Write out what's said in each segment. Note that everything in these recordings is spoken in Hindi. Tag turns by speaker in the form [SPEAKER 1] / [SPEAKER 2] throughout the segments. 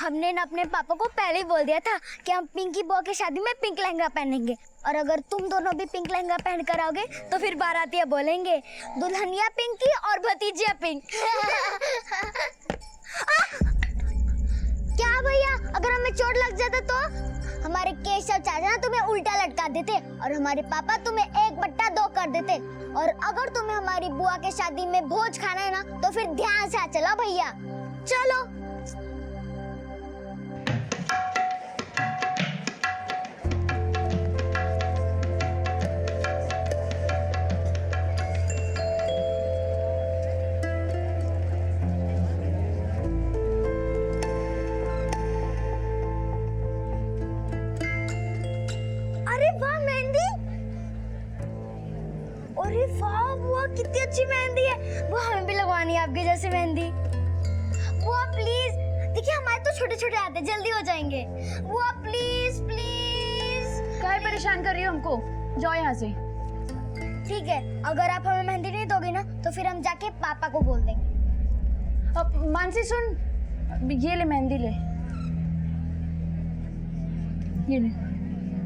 [SPEAKER 1] हमने ना अपने पापा को पहले ही बोल दिया था कि हम पिंकी बुआ की शादी में पिंक लहंगा पहनेंगे, और अगर तुम दोनों भी पिंक लहंगा पहन कर आओगे तो फिर बारातिया बोलेंगे दुल्हनिया पिंकी और भतीजिया पिंक। क्या भैया, अगर हमें चोट लग जाता तो? हमारे केशव चाचा ना तुम्हें उल्टा लटका देते और हमारे पापा तुम्हें 1/2 कर देते। और अगर तुम्हें हमारी बुआ के शादी में भोज खाना है ना तो फिर ध्यान से आ चलो भैया। चलो। अरे वाह मेहंदी, अरे वाह बुआ कितनी अच्छी मेहंदी है। बुआ हमें भी लगवानी है आपके जैसी मेहंदी। बुआ प्लीज, देखिए हमारे तो छोटे छोटे हाथ हैं, जल्दी हो जाएंगे। बुआ प्लीज प्लीज।
[SPEAKER 2] काहे परेशान कर रही हो हमको, जाओ यहाँ से।
[SPEAKER 1] ठीक है, अगर आप हमें मेहंदी नहीं दोगे ना तो फिर हम जाके पापा को बोल देंगे।
[SPEAKER 2] अब मानसी सुन, ये ले मेहंदी ले, ये ले।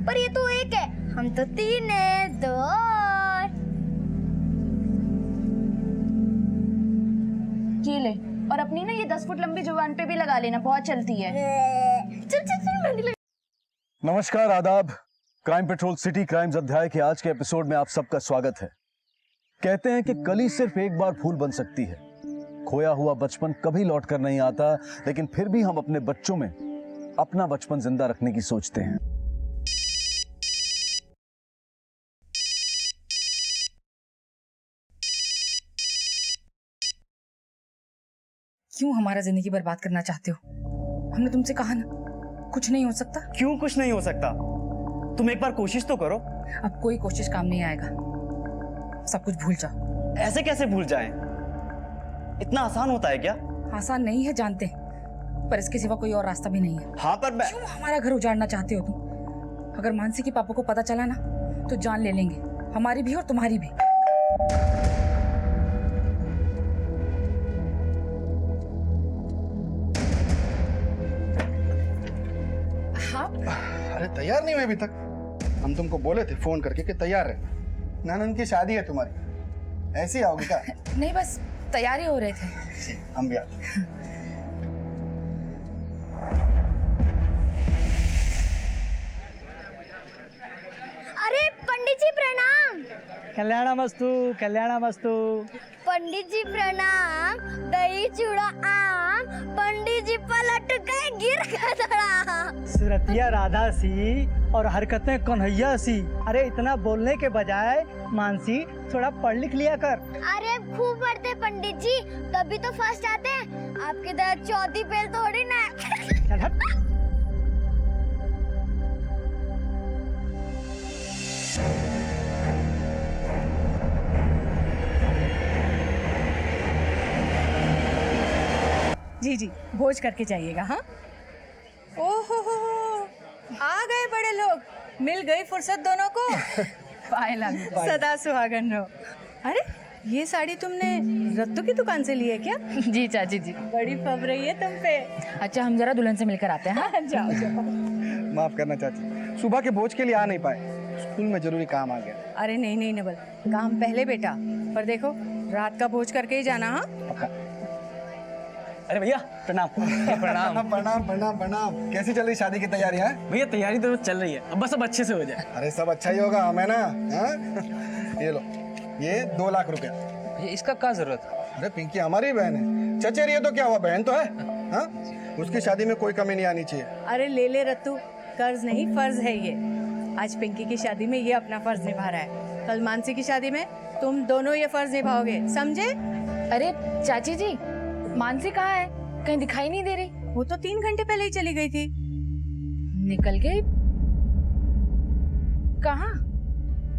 [SPEAKER 1] पर ये तो एक है, हम तो 3 है, 2 और।
[SPEAKER 2] ये ले, और अपनी ना ये 10 फुट लंबी जुबान पे भी लगा लेना, बहुत चलती है।
[SPEAKER 1] चल चल चल मेहंदी लगा।
[SPEAKER 3] नमस्कार, आदाब। क्राइम पेट्रोल सिटी क्राइम्स अध्याय के आज के एपिसोड में आप सबका स्वागत है। कहते हैं कि कली सिर्फ एक बार फूल बन सकती है। खोया हुआ बचपन कभी लौट कर नहीं आता, लेकिन फिर भी हम अपने बच्चों में अपना बचपन जिंदा रखने की सोचते हैं।
[SPEAKER 4] क्यों हमारा जिंदगी बर्बाद करना चाहते हो? हमने तुमसे कहा ना, कुछ नहीं हो सकता।
[SPEAKER 5] क्यों कुछ नहीं हो सकता? तुम एक बार कोशिश तो करो।
[SPEAKER 4] अब कोई कोशिश काम नहीं आएगा, सब कुछ भूल जाओ।
[SPEAKER 5] ऐसे कैसे भूल जाएं? इतना आसान होता है क्या?
[SPEAKER 4] आसान नहीं है जानते हैं, पर इसके सिवा कोई और रास्ता भी नहीं है।
[SPEAKER 5] हाँ पर मैं...
[SPEAKER 4] क्यों हमारा घर उजाड़ना चाहते हो तुम? अगर मानसी के पापा को पता चला ना तो जान ले लेंगे, हमारी भी और तुम्हारी भी।
[SPEAKER 6] अरे तैयार नहीं हुए अभी तक? हम तुमको बोले थे फोन करके कि तैयार रहे। ननद की शादी है तुम्हारी, ऐसी आओगे क्या?
[SPEAKER 4] नहीं, बस तैयारी हो रहे थे।
[SPEAKER 6] हम भी आते।
[SPEAKER 1] अरे पंडित जी प्रणाम।
[SPEAKER 7] कल्याणमस्तु, कल्याणमस्तु।
[SPEAKER 1] पंडित जी प्रणाम। दही चूड़ा आम, पंडित जी पलट गए, गिर गया।
[SPEAKER 7] सूरतिया राधा सी और हरकतें कन्हैया सी। अरे इतना बोलने के बजाय मानसी थोड़ा पढ़ लिख लिया कर।
[SPEAKER 1] अरे खूब पढ़ते पंडित जी, तभी तो फर्स्ट आते हैं। आपके तरह चौथी फेल थोड़ी ना।
[SPEAKER 7] चल हट।
[SPEAKER 4] जी जी, भोज करके जाइएगा। हाँ। ओहो हो, आ गए बड़े लोग, मिल गई फुर्सत दोनों को। पायला सदा सुहागन रहो। अरे ये साड़ी तुमने रत्तू की दुकान से ली है क्या?
[SPEAKER 2] जी चाची जी।
[SPEAKER 4] बड़ी फब रही है तुम पे।
[SPEAKER 2] अच्छा, हम जरा दुल्हन से मिलकर आते हैं। हाँ?
[SPEAKER 4] जाओ जाओ।
[SPEAKER 6] माफ करना चाची, सुबह के भोज के लिए आ नहीं पाए, स्कूल में जरूरी काम आ गया।
[SPEAKER 4] अरे नहीं नहीं नवल, काम पहले बेटा, पर देखो रात का भोज करके ही जाना। हाँ।
[SPEAKER 5] अरे भैया प्रणाम। प्रणाम।
[SPEAKER 6] प्रणाम प्रणाम प्रणाम। कैसी चल रही शादी की तैयारी है?
[SPEAKER 5] भैया तैयारी तो चल रही है, अब बस अब अच्छे से हो जाए।
[SPEAKER 6] अरे सब अच्छा ही होगा, हमें ना। ये लो, ये 2 लाख रुपया।
[SPEAKER 5] भैया इसका क्या जरूरत है?
[SPEAKER 6] अरे पिंकी हमारी बहन है, चचेरी है तो क्या हुआ, बहन तो है। हाँ, उसकी शादी में कोई कमी नहीं आनी चाहिए।
[SPEAKER 4] अरे ले ले रत्तू, कर्ज नहीं फर्ज है ये। आज पिंकी की शादी में ये अपना फर्ज निभा रहा है, कल मानसी की शादी में तुम दोनों ये फर्ज निभाओगे, समझे?
[SPEAKER 2] अरे चाची जी, मानसी कहाँ है? कहीं दिखाई नहीं दे रही।
[SPEAKER 4] वो तो 3 घंटे पहले ही चली गई थी।
[SPEAKER 2] निकल गई? कहाँ?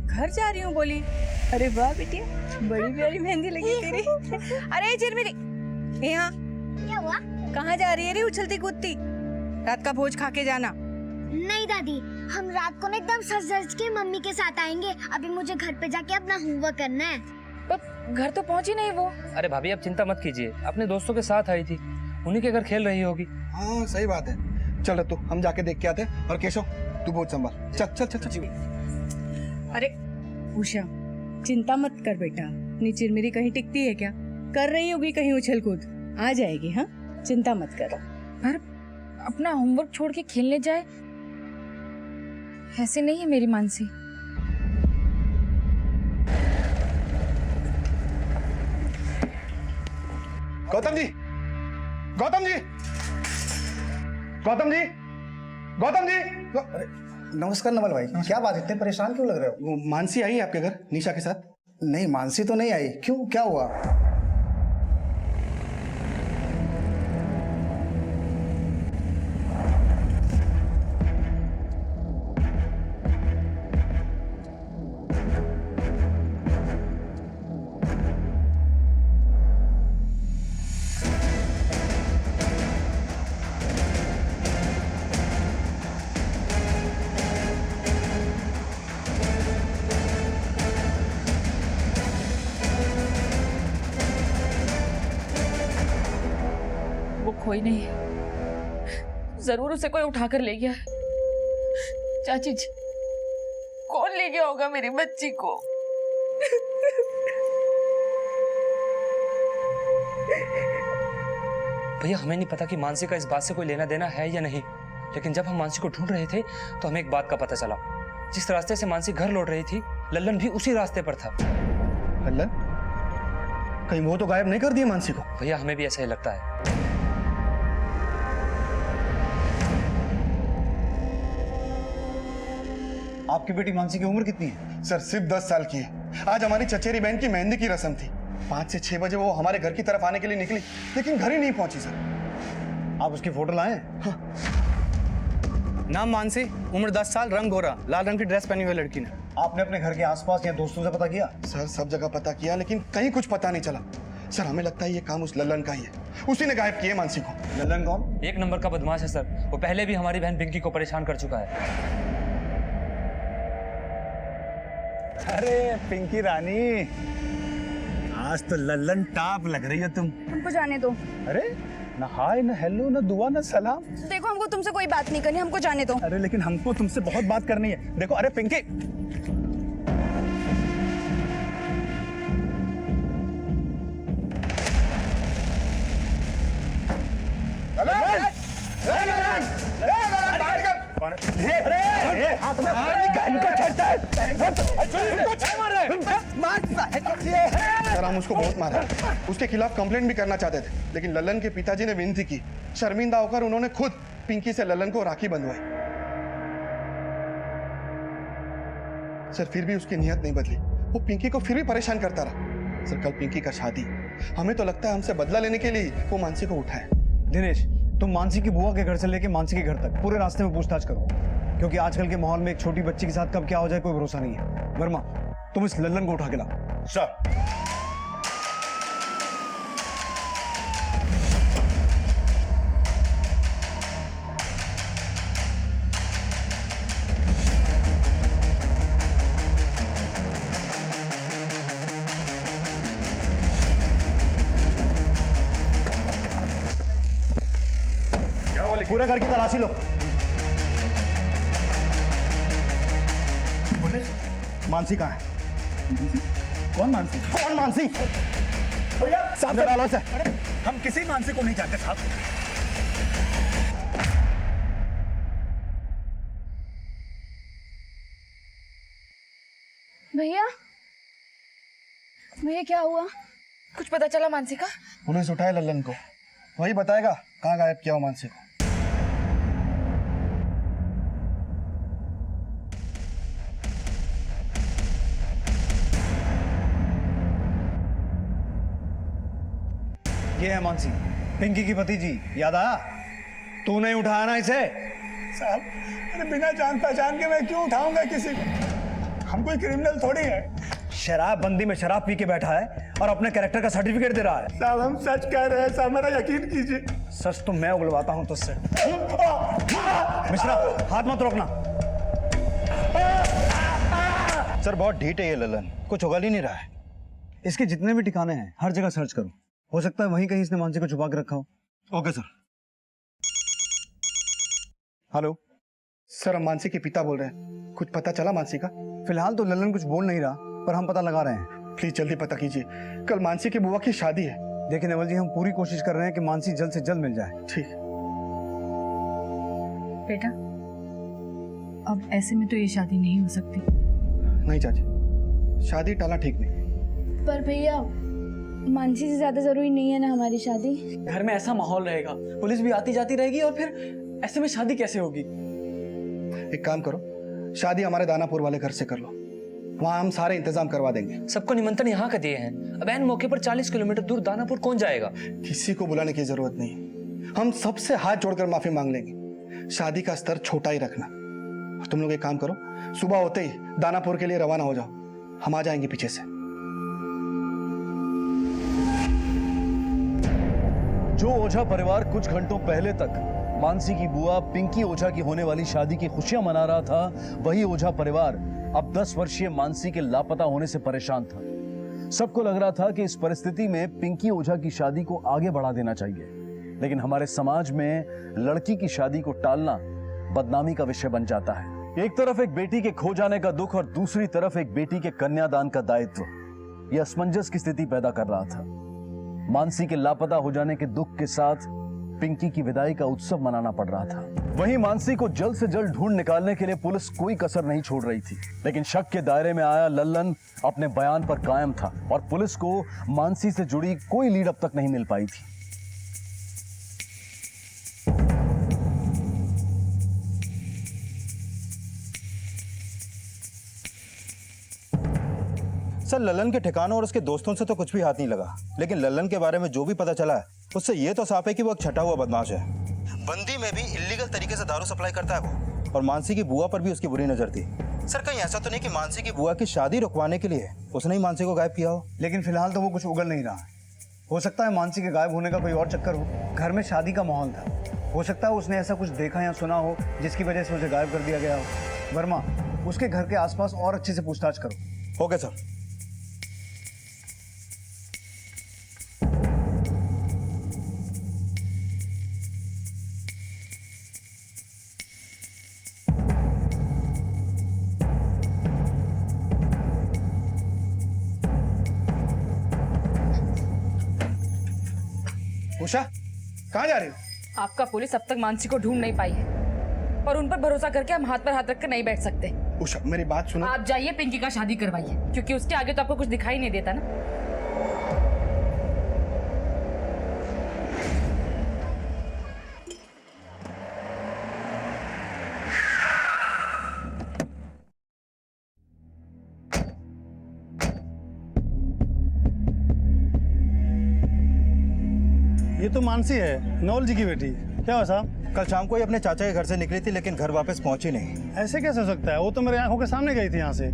[SPEAKER 4] घर जा रही हूँ बोली। अरे वाह बेटिया, बड़ी प्यारी मेहंदी लगी तेरी। अरे चिरमिरी, यहाँ
[SPEAKER 1] क्या हुआ?
[SPEAKER 4] कहाँ जा रही है रे उछलती कूदती? रात का भोज खा के जाना।
[SPEAKER 1] नहीं दादी, हम रात को ना एकदम सज के मम्मी के साथ आएंगे। अभी मुझे घर पे जाके अपना होमवर्क करना है।
[SPEAKER 2] पर घर तो पहुंची नहीं वो।
[SPEAKER 8] अरे भाभी आप चिंता मत कीजिए, अपने दोस्तों के साथ आई थी। उन्हीं के घर खेल रही होगी।
[SPEAKER 6] हाँ सही बात है। चल तू हम जाके देख के आते हैं। और केशव तू बहुत संभाल। चल चल चल चल।
[SPEAKER 4] अरे उषा, चिंता मत कर बेटा, अपनी चिरमिरी कहीं टिकती है क्या? कर रही होगी कहीं उछल कूद, आ जाएगी। हाँ चिंता मत करो।
[SPEAKER 2] पर अपना होमवर्क छोड़ के खेलने जाए, ऐसे नहीं है मेरी मानसी।
[SPEAKER 6] गौतम जी, गौतम जी, गौतम जी, गौतम जी।
[SPEAKER 9] अरे नमस्कार नवल भाई, क्या बात, इतने परेशान क्यों लग रहे हो?
[SPEAKER 6] वो मानसी आई है आपके घर निशा के साथ?
[SPEAKER 9] नहीं, मानसी तो नहीं आई। क्यों, क्या हुआ?
[SPEAKER 2] वो खोई नहीं है, जरूर उसे कोई उठा कर ले गया है। चाची जी, कौन ले गया होगा मेरी बच्ची को?
[SPEAKER 8] भैया हमें नहीं पता कि मानसी का इस बात से कोई लेना देना है या नहीं, लेकिन जब हम मानसी को ढूंढ रहे थे तो हमें एक बात का पता चला। जिस रास्ते से मानसी घर लौट रही थी, लल्लन भी उसी रास्ते पर था।
[SPEAKER 6] लल्लन? कहीं वो तो गायब नहीं कर दिया मानसी को?
[SPEAKER 8] भैया हमें भी ऐसा ही लगता है।
[SPEAKER 3] आपकी बेटी मानसी की उम्र कितनी है?
[SPEAKER 6] सर सिर्फ 10 साल की है। आज हमारी चचेरी बहन की मेहंदी की रस्म थी। 5 से 6 बजे वो हमारे घर की तरफ आने के लिए निकली, लेकिन घर ही नहीं पहुंची सर।
[SPEAKER 3] आप उसकी फोटो लाए?
[SPEAKER 6] हाँ।
[SPEAKER 5] नाम मानसी, उम्र 10 साल, रंग गोरा, लाल रंग की ड्रेस पहनी हुई लड़की ने।
[SPEAKER 3] आपने अपने घर के आसपास या दोस्तों से पता किया?
[SPEAKER 6] सर सब जगह पता किया, लेकिन कहीं कुछ पता नहीं चला। सर हमें लगता है ये काम उस लल्लन का ही है। उसी ने गायब किया मानसी को।
[SPEAKER 3] लल्लन कौन?
[SPEAKER 8] एक नंबर का बदमाश है सर। वो पहले भी हमारी बहन पिंकी को परेशान कर चुका है।
[SPEAKER 3] अरे पिंकी रानी, आज तो लल्लन टाप लग रही हो तुम।
[SPEAKER 10] हमको जाने दो।
[SPEAKER 3] अरे न हाय न हेलो न दुआ न सलाम।
[SPEAKER 10] देखो हमको तुमसे कोई बात नहीं करनी, हमको जाने दो।
[SPEAKER 3] अरे लेकिन हमको तुमसे बहुत बात करनी है। देखो, अरे पिंकी,
[SPEAKER 6] सर हम उसको बहुत मारा। उसके खिलाफ कंप्लेंट भी करना चाहते थे, लेकिन लल्लन के पिताजी ने विनती की। शर्मिंदा होकर उन्होंने खुद पिंकी से लल्लन को राखी बंधवाई। सर फिर भी उसकी नियत नहीं बदली। वो पिंकी को फिर भी परेशान करता रहा। सर कल पिंकी का शादी, हमें तो लगता है हमसे बदला लेने के लिए वो मानसी को उठाए।
[SPEAKER 3] दिनेश, तुम मानसी की बुआ के घर से लेके मानसी के घर तक पूरे रास्ते में पूछताछ करो, क्योंकि आजकल के माहौल में एक छोटी बच्ची के साथ कब क्या हो जाए कोई भरोसा नहीं है। वर्मा, तुम इस लल्लन को उठा के लाओ।
[SPEAKER 6] सर
[SPEAKER 3] पूरे घर की तलाशी लो। मानसी कहाँ है? कौन मानसी? कौन मानसी? सामने डालो से। हम किसी मानसी को नहीं चाहते साहब।
[SPEAKER 2] भैया, भैया क्या हुआ? कुछ पता चला मानसी का?
[SPEAKER 6] पुलिस उठाए लल्लन को, वही बताएगा कहाँ गायब किया हो मानसी को।
[SPEAKER 3] ये है मानसी, पिंकी की भतीजी। याद आया? तू नहीं उठाया ना इसे?
[SPEAKER 6] साहब, अरे बिना जान पहचान के मैं क्यों उठाऊंगा किसी को? हम कोई क्रिमिनल थोड़ी है।
[SPEAKER 3] शराब बंदी में शराब पी के बैठा है और अपने कैरेक्टर का सर्टिफिकेट दे रहा है।
[SPEAKER 6] साहब हम सच कह रहे हैं साहब, मेरा यकीन कीजिए।
[SPEAKER 3] सच तो मैं उगलवाता हूं तुझसे। मिश्रा, हाथ मत रोकना। सर बहुत ढीठ है ये लल्लन, कुछ उगल ही नहीं रहा है। इसके जितने भी ठिकाने हैं हर जगह सर्च करो, हो सकता है वहीं कहीं इसने मानसी को छुपा के रखा हो।
[SPEAKER 6] Okay sir. हेलो सर, हम मानसी के पिता बोल रहे हैं। कुछ पता चला मानसी का?
[SPEAKER 9] फिलहाल तो लल्लन कुछ बोल नहीं रहा, पर हम पता लगा रहे हैं।
[SPEAKER 6] प्लीज जल्दी पता कीजिए, कल मानसी की बुआ की शादी है।
[SPEAKER 9] देखिए नवल जी, हम पूरी कोशिश कर रहे हैं कि मानसी जल्द से जल्द मिल जाए।
[SPEAKER 6] ठीक।
[SPEAKER 4] बेटा, अब ऐसे में तो ये शादी नहीं हो सकती।
[SPEAKER 6] नहीं चाची, शादी टालना ठीक नहीं।
[SPEAKER 10] पर भैया, मानसी से ज्यादा जरूरी नहीं है ना हमारी शादी।
[SPEAKER 7] घर में ऐसा माहौल रहेगा, पुलिस भी आती जाती रहेगी, और फिर ऐसे में शादी कैसे होगी?
[SPEAKER 6] एक काम करो, शादी हमारे दानापुर वाले घर से कर लो, वहाँ हम सारे इंतजाम करवा देंगे।
[SPEAKER 8] सबको निमंत्रण यहाँ का दिए हैं, अब ऐन मौके पर 40 किलोमीटर दूर दानापुर कौन जाएगा?
[SPEAKER 6] किसी को बुलाने की जरूरत नहीं, हम सबसे हाथ जोड़कर माफी मांग लेंगे। शादी का स्तर छोटा ही रखना। तुम लोग एक काम करो, सुबह होते ही दानापुर के लिए रवाना हो जाओ, हम आ जाएंगे पीछे से।
[SPEAKER 3] जो ओझा परिवार कुछ घंटों पहले तक मानसी की बुआ पिंकी ओझा की होने वाली शादी की खुशियां मना रहा था, वही ओझा परिवार अब 10 वर्षीय मानसी के लापता होने से परेशान था। सबको लग रहा था कि इस परिस्थिति में पिंकी ओझा की शादी को आगे बढ़ा देना चाहिए, लेकिन हमारे समाज में लड़की की शादी को टालना बदनामी का विषय बन जाता है। एक तरफ एक बेटी के खो जाने का दुख और दूसरी तरफ एक बेटी के कन्यादान का दायित्व, यह असमंजस की स्थिति पैदा कर रहा था। मानसी के लापता हो जाने के दुख के साथ पिंकी की विदाई का उत्सव मनाना पड़ रहा था। वहीं मानसी को जल्द से जल्द ढूंढ निकालने के लिए पुलिस कोई कसर नहीं छोड़ रही थी, लेकिन शक के दायरे में आया लल्लन अपने बयान पर कायम था और पुलिस को मानसी से जुड़ी कोई लीड अब तक नहीं मिल पाई थी।
[SPEAKER 11] सर, लल्लन के ठिकानों और उसके दोस्तों से तो कुछ भी हाथ नहीं लगा, लेकिन लल्लन के बारे में जो भी पता चला है उससे ये तो साफ है कि वो एक छटा हुआ बदमाश है। बंदी में भी इलीगल तरीके से दारू सप्लाई करता है वो, और मानसी की बुआ पर भी उसकी बुरी नजर थी। सर, कहीं ऐसा तो नहीं कि मानसी की बुआ की शादी रुकवाने के लिए उसने ही मानसी को गायब किया हो?
[SPEAKER 9] लेकिन फिलहाल तो वो कुछ उगल नहीं रहा है। हो सकता है मानसी के गायब होने का कोई और चक्कर हो। घर में शादी का माहौल था, हो सकता है उसने ऐसा कुछ देखा या सुना हो जिसकी वजह से उसे गायब कर दिया गया हो। वर्मा, उसके घर के आसपास और अच्छे से पूछताछ करो।
[SPEAKER 11] Okay sir.
[SPEAKER 6] उषा, कहाँ जा रही हो?
[SPEAKER 2] आपका पुलिस अब तक मानसी को ढूंढ नहीं पाई है और उन पर भरोसा करके हम हाथ पर हाथ रख कर नहीं बैठ सकते।
[SPEAKER 6] उषा, मेरी बात सुनो।
[SPEAKER 2] आप जाइए, पिंकी का शादी करवाइए, क्योंकि उसके आगे तो आपको कुछ दिखाई नहीं देता ना।
[SPEAKER 11] ये तो मानसी है, नवल जी की बेटी। क्या हुआ साहब? कल शाम को ही अपने चाचा के घर से निकली थी, लेकिन घर वापस पहुंची नहीं। ऐसे कैसे हो सकता है? वो तो मेरे आंखों के सामने गई थी यहाँ से।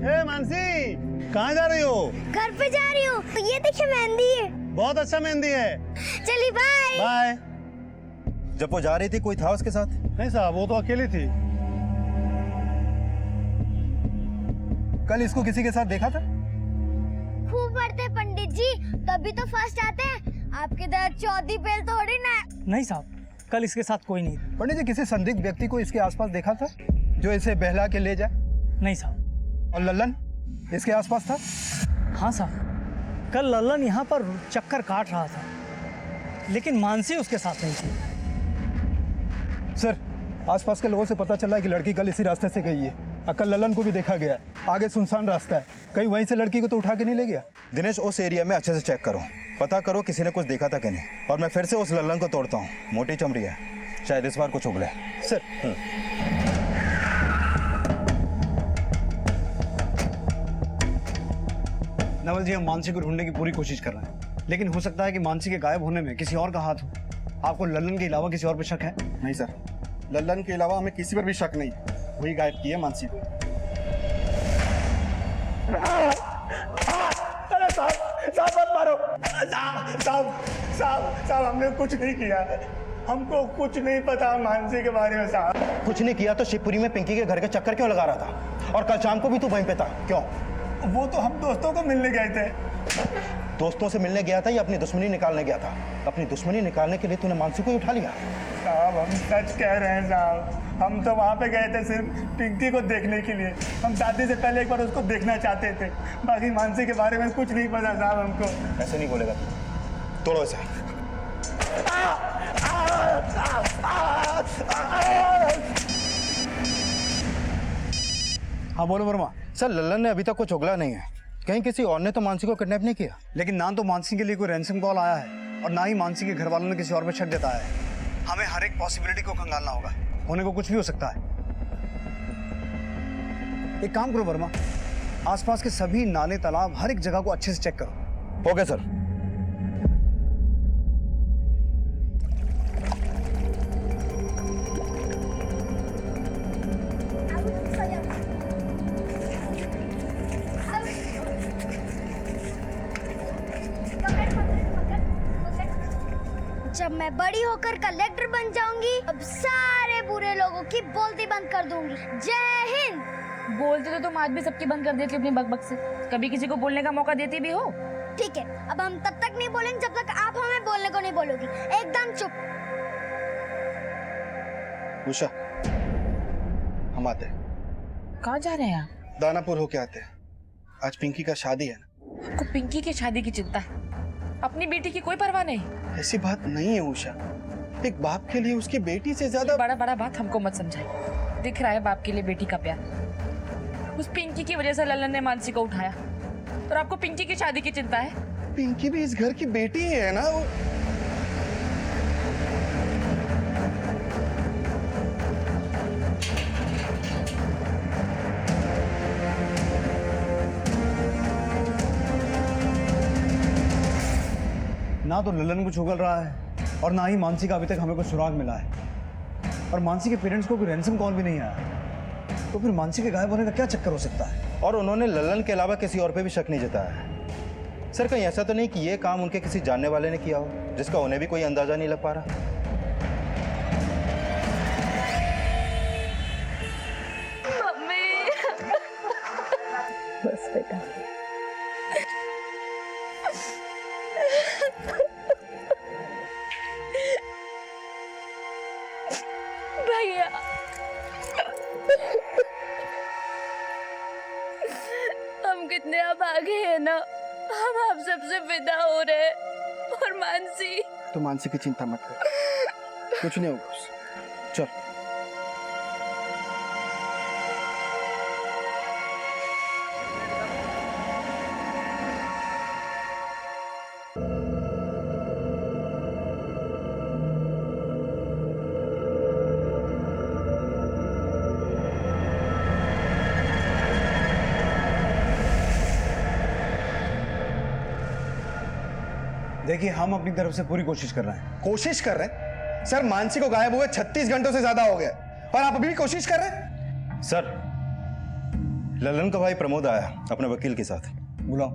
[SPEAKER 11] ए मानसी, कहाँ जा रही हो?
[SPEAKER 1] घर पे जा रही हूँ। तो ये देखिए मेहंदी है।
[SPEAKER 11] बहुत अच्छा मेहंदी है।
[SPEAKER 1] चलिए बाय।
[SPEAKER 11] बाय। जब वो जा रही थी कोई था उसके साथ? नहीं साहब, वो तो अकेली थी। कल इसको किसी के साथ देखा था?
[SPEAKER 1] खूब पढ़ते पंडित जी, तभी तो फर्स्ट आते हैं। आपके दर चौथी बेल थोड़ी ना।
[SPEAKER 7] नहीं साहब, कल इसके साथ कोई नहीं।
[SPEAKER 11] पंडित जी, किसी संदिग्ध व्यक्ति को इसके आसपास देखा था जो इसे बहला के ले जाए?
[SPEAKER 7] नहीं साहब।
[SPEAKER 11] और लल्लन इसके आसपास था?
[SPEAKER 7] हाँ साहब, कल लल्लन यहाँ पर चक्कर काट रहा था, लेकिन मानसी उसके साथ नहीं थी।
[SPEAKER 11] सर, आसपास के लोगों से पता चला है कि लड़की कल इसी रास्ते से गई है। कल लल्लन को भी देखा गया है। आगे सुनसान रास्ता है, कहीं वहीं से लड़की को तो उठा के नहीं ले गया? दिनेश, उस एरिया में अच्छे से चेक करो, पता करो किसी ने कुछ देखा था कि नहीं। और मैं फिर से उस लल्लन को तोड़ता हूँ, मोटी चमड़ी है, शायद इस बार कुछ उगले। सर।
[SPEAKER 9] नवल जी, हम मानसी को ढूंढने की पूरी कोशिश कर रहे हैं, लेकिन हो सकता है कि मानसी के गायब होने में किसी और का हाथ हो। आपको लल्लन के अलावा किसी और पर शक है?
[SPEAKER 6] नहीं सर, लल्लन के अलावा हमें किसी पर भी शक नहीं। वही गायब की है मानसी को।
[SPEAKER 11] अरे साहब मत मारो। साहब हमने कुछ नहीं किया, हमको कुछ नहीं पता मानसी के बारे में। साहब कुछ नहीं किया तो शिवपुरी में पिंकी के घर के चक्कर क्यों लगा रहा था? और कल शाम को भी तू वहीं पे था, क्यों? वो तो हम दोस्तों को मिलने गए थे।
[SPEAKER 6] दोस्तों से मिलने गया था या अपनी दुश्मनी निकालने गया था? अपनी दुश्मनी निकालने के लिए तूने मानसी को ही उठा लिया।
[SPEAKER 11] साहब हम सच कह रहे हैं साहब, हम तो वहाँ पे गए थे सिर्फ पिंकी को देखने के लिए। हम शादी से पहले एक बार उसको देखना चाहते थे, बाकी मानसी के बारे में कुछ नहीं पता साहब हमको।
[SPEAKER 6] ऐसे नहीं बोलेगा, तोड़ो इसे।
[SPEAKER 9] हाँ बोलो वर्मा।
[SPEAKER 6] सर लल्लन ने अभी तक कुछ उगला नहीं है, कहीं किसी और ने तो मानसी को किडनैप नहीं किया?
[SPEAKER 9] लेकिन ना तो मानसी के लिए कोई रैंसम कॉल आया है और ना ही मानसी के घर वालों ने किसी और पे शक जताया है। हमें हर एक पॉसिबिलिटी को खंगालना होगा, होने को कुछ भी हो सकता है। एक काम करो वर्मा, आसपास के सभी नाले तालाब हर एक जगह को अच्छे से चेक करो।
[SPEAKER 6] Okay sir.
[SPEAKER 1] जब मैं बड़ी होकर कलेक्टर बन जाऊंगी, अब सारे बुरे लोगों की बोलती बंद कर दूंगी। जय हिंद।
[SPEAKER 2] बोलते तो तुम आज भी सबकी बंद कर देती हो अपनी बकबक से, कभी किसी को बोलने का मौका देती भी हो?
[SPEAKER 1] ठीक है, अब हम तब तक नहीं बोलेंगे जब तक आप हमें बोलने को नहीं बोलोगी। एकदम चुप।
[SPEAKER 6] उषा, हम आते हैं।
[SPEAKER 2] कहाँ जा रहे हैं आप?
[SPEAKER 6] दानापुर होके आते हैं, आज पिंकी का शादी है ना।
[SPEAKER 2] आपको पिंकी की शादी की चिंता है, अपनी बेटी की कोई परवाह नहीं।
[SPEAKER 6] ऐसी बात नहीं है उषा, एक बाप के लिए उसकी बेटी से ज्यादा
[SPEAKER 2] बड़ा बड़ा बात हमको मत समझाइए। दिख रहा है बाप के लिए बेटी का प्यार। उस पिंकी की वजह से लल्लन ने मानसी को उठाया और आपको पिंकी की शादी की चिंता है।
[SPEAKER 6] पिंकी भी इस घर की बेटी ही है ना।
[SPEAKER 9] ना तो ललन कुछ उगल रहा है और ना ही मानसी का अभी तक हमें कोई सुराग मिला है, और मानसी के पेरेंट्स को कोई रैंसम कॉल भी नहीं आया। तो फिर मानसी के गायब होने का क्या चक्कर हो सकता है?
[SPEAKER 6] और उन्होंने लल्लन के अलावा किसी और पे भी शक नहीं जताया है। सर कहीं ऐसा तो नहीं कि ये काम उनके किसी जानने वाले ने किया हो, जिसका उन्हें भी कोई अंदाजा नहीं लग पा रहा?
[SPEAKER 2] मम्मी।
[SPEAKER 10] बस बेटा।
[SPEAKER 2] भैया, हम कितने अब आगे हैं ना, हम आप सबसे विदा हो रहे हैं। और मानसी,
[SPEAKER 6] तो मानसी की चिंता मत कर, कुछ नहीं होगा उससे। चल।
[SPEAKER 9] देखिए हम अपनी तरफ से पूरी कोशिश कर रहे हैं।
[SPEAKER 6] कोशिश कर रहे हैं? सर मानसी को गायब हुए 36 घंटों से ज्यादा हो गए और आप अभी भी कोशिश कर रहे हैं? सर ललन का भाई प्रमोद आया अपने वकील के साथ।
[SPEAKER 9] बुलाओ।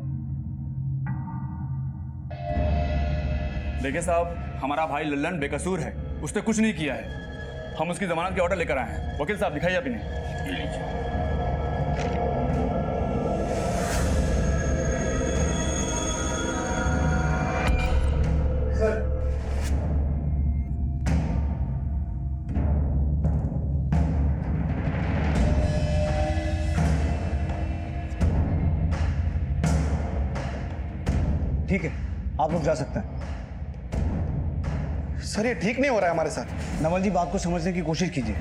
[SPEAKER 12] देखिए साहब, हमारा भाई लल्लन बेकसूर है, उसने कुछ नहीं किया है। हम उसकी जमानत के ऑर्डर लेकर आए हैं। वकील साहब दिखाइए आप इन्हें।
[SPEAKER 9] ठीक है, आप लोग जा सकते हैं।
[SPEAKER 6] सर ये ठीक नहीं हो रहा है हमारे साथ।
[SPEAKER 9] नवल जी बात को समझने की कोशिश कीजिए।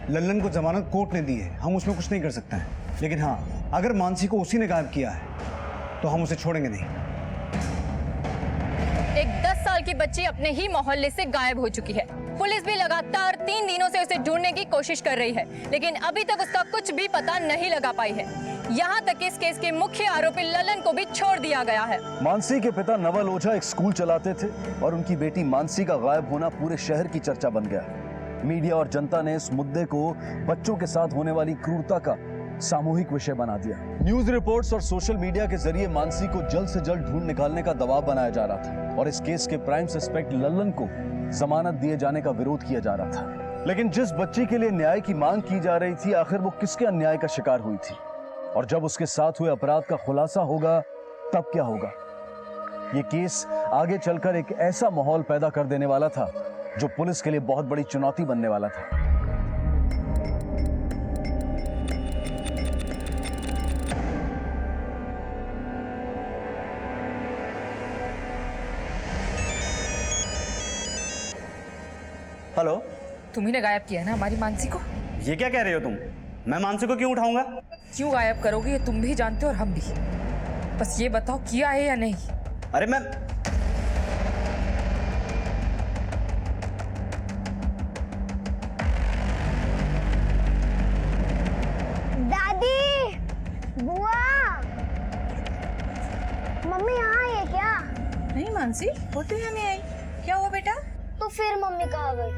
[SPEAKER 9] लल्लन को जमानत कोर्ट ने दी है, हम उसमें कुछ नहीं कर सकते हैं। लेकिन हाँ, अगर मानसी को उसी ने गायब किया है तो हम उसे छोड़ेंगे नहीं।
[SPEAKER 4] एक 10 साल की बच्ची अपने ही मोहल्ले से गायब हो चुकी है। पुलिस भी लगातार 3 दिनों से उसे ढूंढने की कोशिश कर रही है, लेकिन अभी तक उसका कुछ भी पता नहीं लगा पाई है। यहाँ तक इस केस के मुख्य आरोपी ललन को भी छोड़ दिया गया है।
[SPEAKER 3] मानसी के पिता नवल ओझा एक स्कूल चलाते थे और उनकी बेटी मानसी का गायब होना पूरे शहर की चर्चा बन गया। मीडिया और जनता ने इस मुद्दे को बच्चों के साथ होने वाली क्रूरता का सामूहिक विषय बना दिया। न्यूज रिपोर्ट्स और सोशल मीडिया के जरिए मानसी को जल्द से जल्द ढूंढ निकालने का दबाव बनाया जा रहा था और इस केस के प्राइम सस्पेक्ट लल्लन को जमानत दिए जाने का विरोध किया जा रहा था। लेकिन जिस बच्ची के लिए न्याय की मांग की जा रही थी, आखिर वो किसके अन्याय का शिकार हुई थी? और जब उसके साथ हुए अपराध का खुलासा होगा तब क्या होगा? ये केस आगे चलकर एक ऐसा माहौल पैदा कर देने वाला था जो पुलिस के लिए बहुत बड़ी चुनौती बनने वाला था।
[SPEAKER 5] हेलो,
[SPEAKER 2] तुम्ही ने गायब किया है ना हमारी मानसी को।
[SPEAKER 5] ये क्या कह रहे हो तुम? मैं मानसी को क्यों उठाऊंगा?
[SPEAKER 2] क्यों गायब करोगे ये तुम भी जानते हो और हम भी। बस ये बताओ किया है या नहीं।
[SPEAKER 5] अरे मैं
[SPEAKER 1] दादी, बुआ, मम्मी यहाँ आई है क्या?
[SPEAKER 4] नहीं मानसी, वो तो यहाँ नहीं आई। क्या हुआ बेटा?
[SPEAKER 1] तो फिर मम्मी कहाँ गई?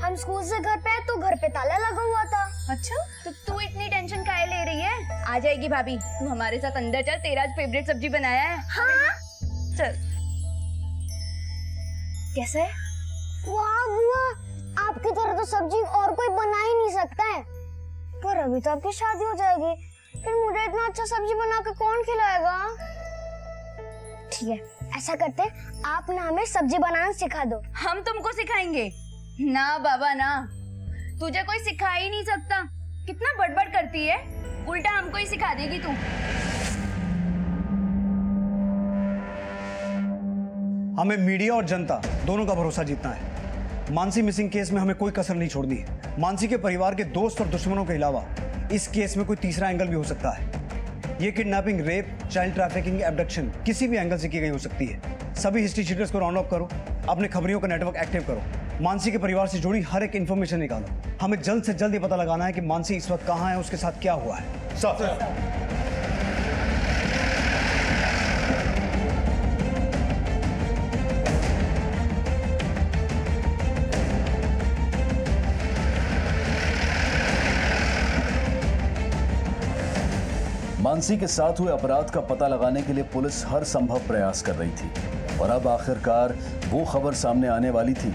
[SPEAKER 1] हम स्कूल से घर पे आए तो घर पे ताला लगा हुआ था।
[SPEAKER 4] अच्छा,
[SPEAKER 10] तो तू इतनी टेंशन काहे ले रही है? आ जाएगी भाभी, तू हमारे साथ अंदर चल, तेरा आज फेवरेट सब्जी बनाया है।
[SPEAKER 1] हाँ?
[SPEAKER 10] चल।
[SPEAKER 1] कैसे? वाह बुआ, आपकी तरह तो सब्जी और कोई बना ही नहीं सकता है। पर अभी तो आपकी शादी हो जाएगी, फिर मुझे इतना अच्छा सब्जी बना के कौन खिलाएगा? ठीक है, ऐसा करते, आप ना हमें सब्जी बनाना सिखा दो।
[SPEAKER 10] हम तुमको सिखाएंगे? ना बाबा ना, तुझे कोई सिखा ही नहीं सकता। कितना बड़बड़ करती है, उल्टा हमको ही सिखा देगी तू।
[SPEAKER 9] हमें मीडिया और जनता दोनों का भरोसा जीतना है। मानसी मिसिंग केस में हमें कोई कसर नहीं छोड़नी है। मानसी के परिवार के दोस्त और दुश्मनों के अलावा इस केस में कोई तीसरा एंगल भी हो सकता है। ये kidnapping, rape, child trafficking, abduction किसी भी एंगल से की गई हो सकती है। सभी हिस्ट्री शीटर्स को राउंड अप करो, अपने खबरियों का नेटवर्क एक्टिव करो, मानसी के परिवार से जुड़ी हर एक इंफॉर्मेशन निकालो। हमें जल्द से जल्द ये पता लगाना है कि मानसी इस वक्त कहाँ है, उसके साथ क्या हुआ है। सर,
[SPEAKER 3] मानसी के साथ हुए अपराध का पता लगाने के लिए पुलिस हर संभव प्रयास कर रही थी और अब आखिरकार वो खबर सामने आने वाली थी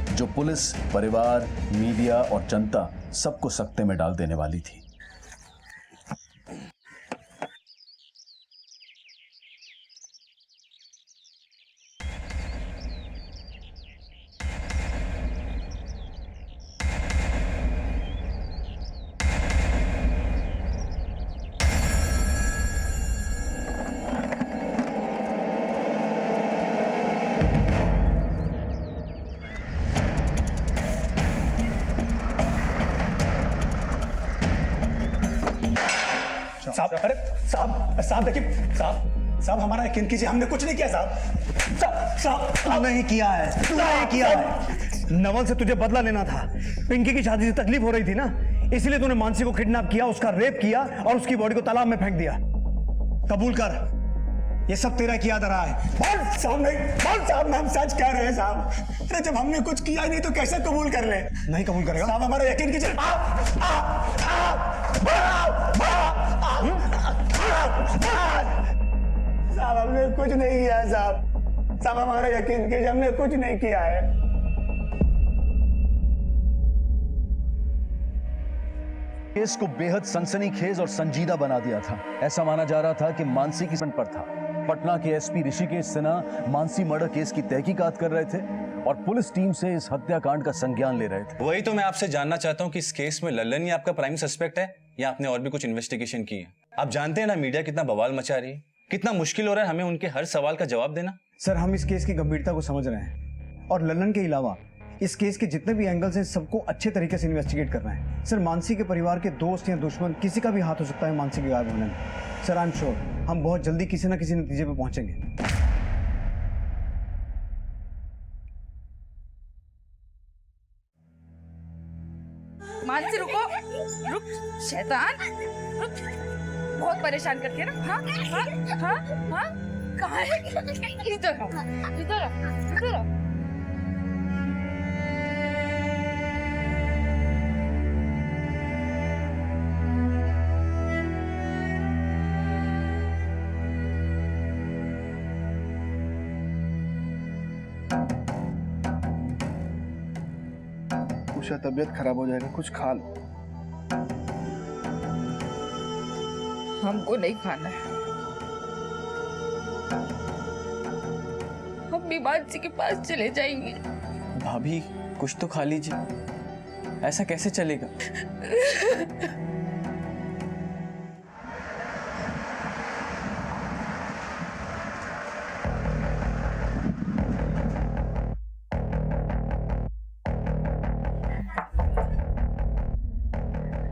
[SPEAKER 3] जो पुलिस, परिवार, मीडिया और जनता सबको सकते में डाल देने वाली थी।
[SPEAKER 6] साहब, अरे साहब देखिए, साहब हमारा यकीन कीजिए, हमने कुछ नहीं किया साहब।
[SPEAKER 9] नहीं किया है, नहीं किया है। नवल से तुझे बदला लेना था। पिंकी की शादी से तकलीफ हो रही थी ना, इसलिए तूने मानसी को किडनैप किया, उसका रेप किया और उसकी बॉडी को तालाब में फेंक दिया। कबूल कर, ये सब तेरा किया रहा है।
[SPEAKER 6] बोल साहब, नहीं बोल साहब, हम सच कह रहे हैं साहब। अरे जब हमने कुछ किया ही नहीं तो कैसे कबूल कर ले?
[SPEAKER 9] नहीं कबूल करेगा
[SPEAKER 6] साहब, हमारा यकीन कीजिए। साहब हमने कुछ नहीं किया है साहब, हमारा यकीन कीजिए, हमने कुछ नहीं किया है।
[SPEAKER 3] केस को बेहद सनसनीखेज और संजीदा बना दिया था। ऐसा माना जा रहा था कि मानसी की पर था। पटना के SP Rishikesh Sinha Mansi murder case की तहकीकात कर रहे थे और पुलिस टीम से इस हत्याकांड का संज्ञान ले रहे थे।
[SPEAKER 12] वही तो मैं आपसे जानना चाहता हूँ कि इस केस में लल्लन ही आपका प्राइम सस्पेक्ट है या आपने और भी कुछ इन्वेस्टिगेशन की है? आप जानते हैं ना मीडिया कितना बवाल मचा रही है, कितना मुश्किल हो रहा है हमें उनके हर सवाल का जवाब देना।
[SPEAKER 9] सर, हम इस केस की गंभीरता को समझ रहे हैं और लल्लन के अलावा इस केस के जितने भी एंगल्स हैं सबको अच्छे तरीके से इन्वेस्टिगेट कर रहे हैं। सर, मानसी के परिवार के दोस्त या दुश्मन किसी का भी हाथ हो सकता है मानसी के गायब होने में। सर, आई एम श्योर हम बहुत जल्दी किसी न किसी नतीजे पे पहुंचेंगे।
[SPEAKER 2] मानसी रुको, रुक शैतान, रुक। बहुत परेशान करती है ना। हाँ हाँ हाँ हाँ, कहाँ है? इधर आओ, इधर आओ, इधर आओ।
[SPEAKER 6] उषा, तबीयत खराब हो जाएगा, कुछ खा लो।
[SPEAKER 2] हमको नहीं खाना है। भी मानसी के पास चले जाएंगे।
[SPEAKER 13] भाभी कुछ तो खा लीजिए, ऐसा कैसे चलेगा?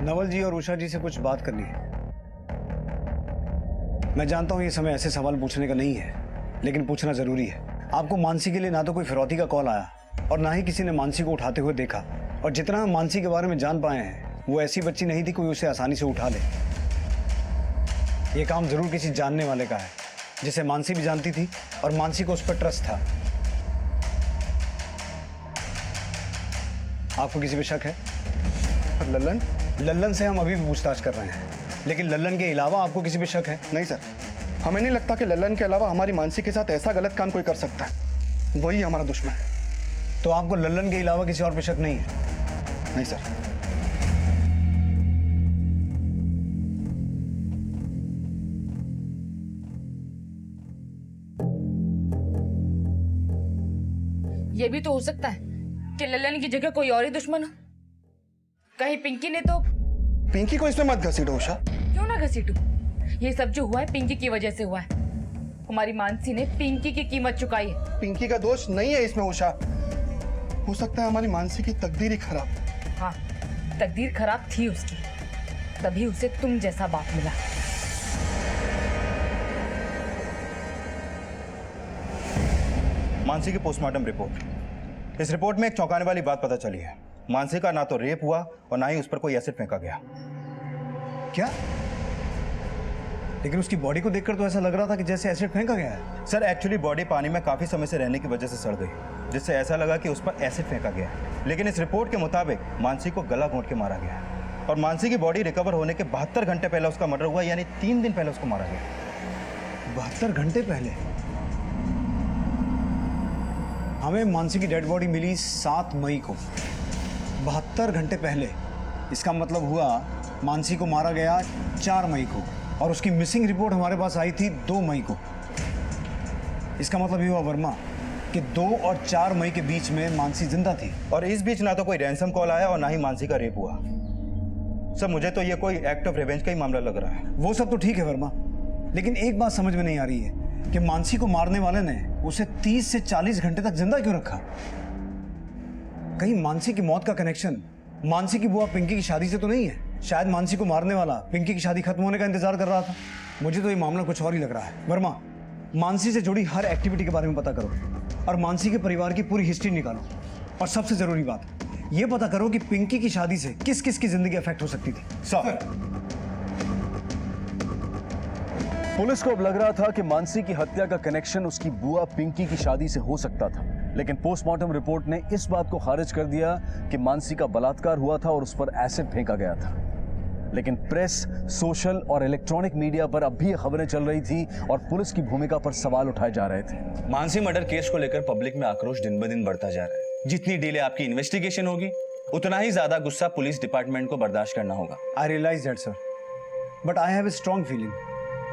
[SPEAKER 9] नवल जी और उषा जी से कुछ बात करनी है। मैं जानता हूं ये समय ऐसे सवाल पूछने का नहीं है, लेकिन पूछना जरूरी है। आपको मानसी के लिए ना तो कोई फिरौती का कॉल आया और ना ही किसी ने मानसी को उठाते हुए देखा, और जितना हम मानसी के बारे में जान पाए हैं वो ऐसी बच्ची नहीं थी कोई उसे आसानी से उठा ले। ये काम जरूर किसी जानने वाले का है जिसे मानसी भी जानती थी और मानसी को उस पर ट्रस्ट था। आपको किसी पे शक है?
[SPEAKER 6] लल्लन?
[SPEAKER 9] लल्लन से हम अभी भी पूछताछ कर रहे हैं, लेकिन लल्लन के अलावा आपको किसी पे शक है?
[SPEAKER 6] नहीं सर, हमें नहीं लगता कि लल्लन के अलावा हमारी मानसी के साथ ऐसा गलत काम कोई कर सकता है। वही हमारा दुश्मन है।
[SPEAKER 9] तो आपको लल्लन के अलावा किसी और पे शक नहीं है?
[SPEAKER 6] नहीं सर।
[SPEAKER 2] ये भी तो हो सकता है कि लल्लन की जगह कोई और ही दुश्मन हो। कहीं पिंकी ने तो।
[SPEAKER 6] पिंकी को इसमें मत घसीटो उषा।
[SPEAKER 2] क्यों ना घसीटू? ये सब जो हुआ है पिंकी की वजह से हुआ है। हमारी मानसी ने पिंकी की कीमत चुकाई है।
[SPEAKER 6] पिंकी का दोष नहीं है इसमें उषा। हो सकता है हमारी मानसी की तकदीर ही खराब।
[SPEAKER 2] हाँ, तकदीर खराब थी उसकी, तभी उसे तुम जैसा बाप मिला।
[SPEAKER 11] मानसी की पोस्टमार्टम रिपोर्ट। इस रिपोर्ट में एक चौंकाने वाली बात पता चली है। मानसी का ना तो रेप हुआ और ना ही उस पर कोई एसिड फेंका गया।
[SPEAKER 9] क्या? लेकिन उसकी बॉडी को देखकर तो ऐसा लग रहा था कि जैसे एसिड फेंका गया है।
[SPEAKER 11] सर एक्चुअली बॉडी पानी में काफी समय से रहने की वजह से सड़ गई, जिससे ऐसा लगा कि उस पर एसिड फेंका गया है। लेकिन इस रिपोर्ट के मुताबिक मानसी को गला घोंट के मारा गया है और मानसी की बॉडी रिकवर होने के 72 घंटे पहले उसका मर्डर हुआ, यानी 3 दिन पहले उसको मारा गया।
[SPEAKER 9] 72 घंटे पहले? हमें मानसी की डेड बॉडी मिली 7 मई को। 72 घंटे पहले, इसका मतलब हुआ मानसी को मारा गया 4 मई को और उसकी मिसिंग रिपोर्ट हमारे पास आई थी 2 मई को। इसका मतलब ये हुआ वर्मा कि 2 और 4 मई के बीच में मानसी जिंदा थी।
[SPEAKER 11] और इस बीच ना तो कोई रैंसम कॉल आया और ना ही मानसी का रेप हुआ। सर मुझे तो ये कोई एक्ट ऑफ रिवेंज का ही मामला लग रहा है।
[SPEAKER 9] वो सब तो ठीक है वर्मा, लेकिन एक बात समझ में नहीं आ रही है कि मानसी को मारने वाले ने उसे 30 से 40 घंटे तक जिंदा क्यों रखा? कहीं मानसी की मौत का कनेक्शन मानसी की बुआ पिंकी की शादी से तो नहीं है? शायद मानसी को मारने वाला पिंकी की शादी खत्म होने का इंतजार कर रहा था। मुझे तो ये मामला कुछ और ही लग रहा है। वर्मा, मानसी से जुड़ी हर एक्टिविटी के बारे में पता करो और मानसी के परिवार की पूरी हिस्ट्री निकालो। और सबसे जरूरी बात, ये पता करो कि पिंकी की शादी से किस किस की जिंदगी अफेक्ट हो सकती थी।
[SPEAKER 11] सर,
[SPEAKER 3] पुलिस को अब लग रहा था कि मानसी की हत्या का कनेक्शन उसकी बुआ पिंकी की शादी से हो सकता था, लेकिन पोस्टमार्टम रिपोर्ट ने इस बात को खारिज कर दिया कि मानसी का बलात्कार हुआ था और उस पर एसिड फेंका गया था। लेकिन प्रेस, सोशल और इलेक्ट्रॉनिक मीडिया पर अब भी ये खबरें चल रही थी और पुलिस की भूमिका पर सवाल उठाए जा रहे थे।
[SPEAKER 12] मानसी मर्डर केस को लेकर पब्लिक में आक्रोश दिन ब दिन बढ़ता जा रहा है। जितनी डिले आपकी इन्वेस्टिगेशन होगी, उतना ही ज्यादा गुस्सा पुलिस डिपार्टमेंट को बर्दाश्त करना होगा।
[SPEAKER 9] I realize that sir, but I have a strong feeling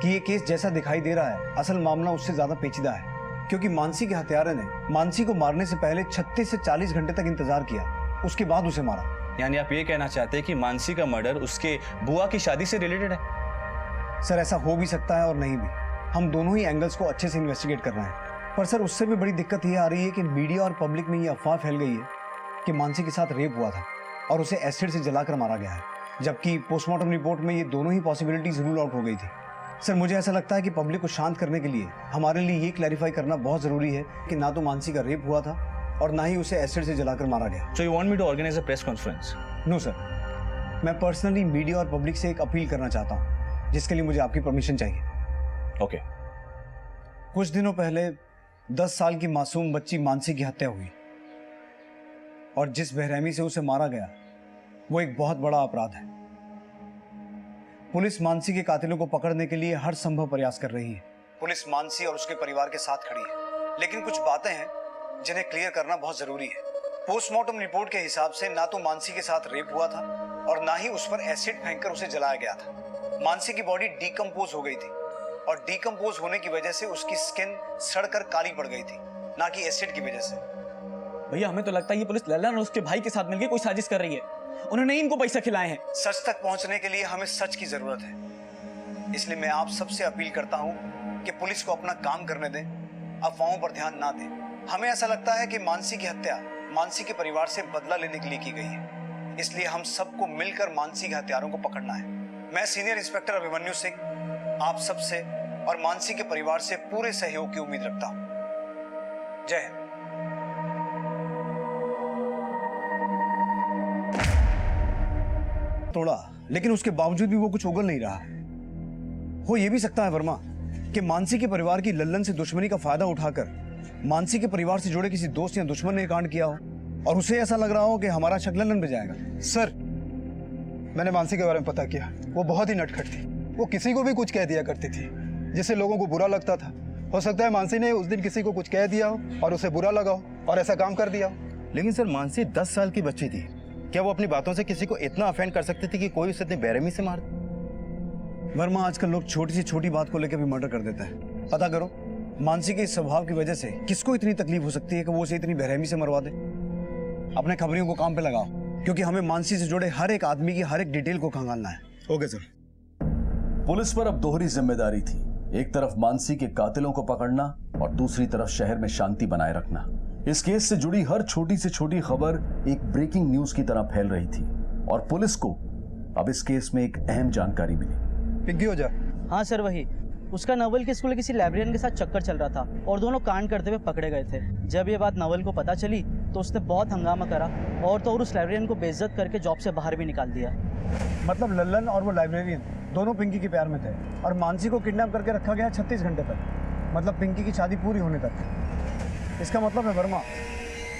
[SPEAKER 9] कि ये केस जैसा दिखाई दे रहा है, असल मामला उससे ज्यादा पेचीदा है। क्योंकि मानसी के हत्यारे ने मानसी को मारने से पहले 36 से 40 घंटे तक इंतजार किया, उसके बाद उसे मारा।
[SPEAKER 12] यानी आप ये कहना चाहते हैं कि मानसी का मर्डर उसके बुआ की शादी से रिलेटेड है?
[SPEAKER 9] सर ऐसा हो भी सकता है और नहीं भी। हम दोनों ही एंगल्स को अच्छे से इन्वेस्टिगेट कर रहे हैं। पर सर उससे भी बड़ी दिक्कत ये आ रही है कि मीडिया और पब्लिक में ये अफवाह फैल गई है कि मानसी के साथ रेप हुआ था और उसे एसिड से जलाकर मारा गया है, जबकि पोस्टमार्टम रिपोर्ट में ये दोनों ही पॉसिबिलिटीज रूल आउट हो गई थी। सर मुझे ऐसा लगता है कि पब्लिक को शांत करने के लिए हमारे लिए ये क्लैरिफाई करना बहुत जरूरी है कि ना तो मानसी का रेप हुआ था और ना ही उसे एसिड से जलाकर मारा गया।
[SPEAKER 12] So you want me to organize a press conference?
[SPEAKER 9] No sir, मैं पर्सनली मीडिया और पब्लिक से एक अपील करना चाहता हूँ, जिसके लिए मुझे आपकी परमिशन चाहिए।
[SPEAKER 12] ओके।
[SPEAKER 9] कुछ दिनों पहले 10 साल की मासूम बच्ची मानसी की हत्या हुई और जिस बेरहमी से उसे मारा गया वो एक बहुत बड़ा अपराध है। पुलिस मानसी के कातिलों को पकड़ने के लिए हर संभव प्रयास कर रही है। पुलिस मानसी और उसके परिवार के साथ खड़ी है, लेकिन कुछ बातें हैं जिन्हें क्लियर करना बहुत जरूरी है। पोस्टमार्टम रिपोर्ट के हिसाब से ना तो मानसी के साथ रेप हुआ था और ना ही उस पर एसिड फेंककर उसे जलाया गया था। मानसी की बॉडी डीकम्पोज हो गई थी और डीकम्पोज होने की वजह से उसकी स्किन सड़कर काली पड़ गई थी ना कि एसिड की वजह से।
[SPEAKER 13] भैया हमें तो लगता है ये पुलिस ललन और उसके भाई के साथ मिलकर कोई साजिश कर रही है। उन्होंने इनको पैसा खिलाए हैं।
[SPEAKER 9] सच तक पहुंचने के लिए हमें सच की जरूरत है, इसलिए मैं आप सबसे अपील करता हूं कि पुलिस को अपना काम करने दें, अफवाहों पर ध्यान ना दें। हमें ऐसा लगता है कि मानसी की हत्या मानसी के परिवार से बदला लेने के लिए की गई है, इसलिए हम सबको मिलकर मानसी के हत्यारों को पकड़ना है। मैं सीनियर इंस्पेक्टर अभिमन्यु सिंह आप सबसे और मानसी के परिवार से पूरे सहयोग की उम्मीद रखता हूं। जय हिंद। तोड़ा, लेकिन उसके बावजूद भी वो कुछ उगल नहीं रहा। हो ये भी सकता है वर्मा कि मानसी के परिवार की लल्लन से दुश्मनी का फायदा उठाकर मानसी के परिवार से जुड़े किसी दोस्त या दुश्मन ने कांड किया हो और उसे ऐसा लग रहा हो कि हमारा शक लल्लन पे जाएगा।
[SPEAKER 11] सर, मैंने मानसी के बारे में पता किया। वो बहुत ही नटखट थी। वो किसी को भी कुछ कह दिया करती थी जिससे लोगों को बुरा लगता था। हो सकता है मानसी ने उस दिन किसी को कुछ कह दिया हो और उसे बुरा लगा हो और ऐसा काम कर दिया हो।
[SPEAKER 14] लेकिन सर, मानसी 10 साल की बच्ची थी। क्या वो अपनी बातों से किसी को इतना अफेंड कर सकती थी कि कोई उसे इतनी बेरहमी से मार दे?
[SPEAKER 9] वर्मा, आजकल लोग छोटी सी छोटी बात को लेकर भी मर्डर कर देते हैं। पता करो मानसी के इस स्वभाव की वजह से किसको इतनी तकलीफ हो सकती है कि वो उसे इतनी बेरहमी से मरवा दे। अपने खबरियों को काम पे लगाओ, क्योंकि हमें मानसी से जुड़े हर एक आदमी की हर एक डिटेल को खंगालना है।
[SPEAKER 11] Okay sir.
[SPEAKER 3] पुलिस पर अब दोहरी जिम्मेदारी थी, एक तरफ मानसी के कातिलों को पकड़ना और दूसरी तरफ शहर में शांति बनाए रखना। इस केस से जुड़ी हर छोटी से छोटी खबर एक ब्रेकिंग न्यूज की तरह फैल रही थी और पुलिस को अब इस केस में एक अहम जानकारी मिली।
[SPEAKER 11] पिग्गी हो जा।
[SPEAKER 7] हाँ सर, वही उसका नवल के स्कूल किसी लाइब्रेरियन के साथ चक्कर चल रहा था और दोनों कांड करते हुए पकड़े गए थे। जब ये बात नवल को पता चली तो उसने बहुत हंगामा करा और तो और उस लाइब्रेरियन को बेइज्जत करके जॉब से बाहर भी निकाल दिया।
[SPEAKER 9] मतलब लल्लन और वो लाइब्रेरियन दोनों पिंकी के प्यार में थे और मानसी को किडनैप करके रखा गया 36 घंटे तक, मतलब पिंकी की शादी पूरी होने तक। इसका मतलब है वर्मा,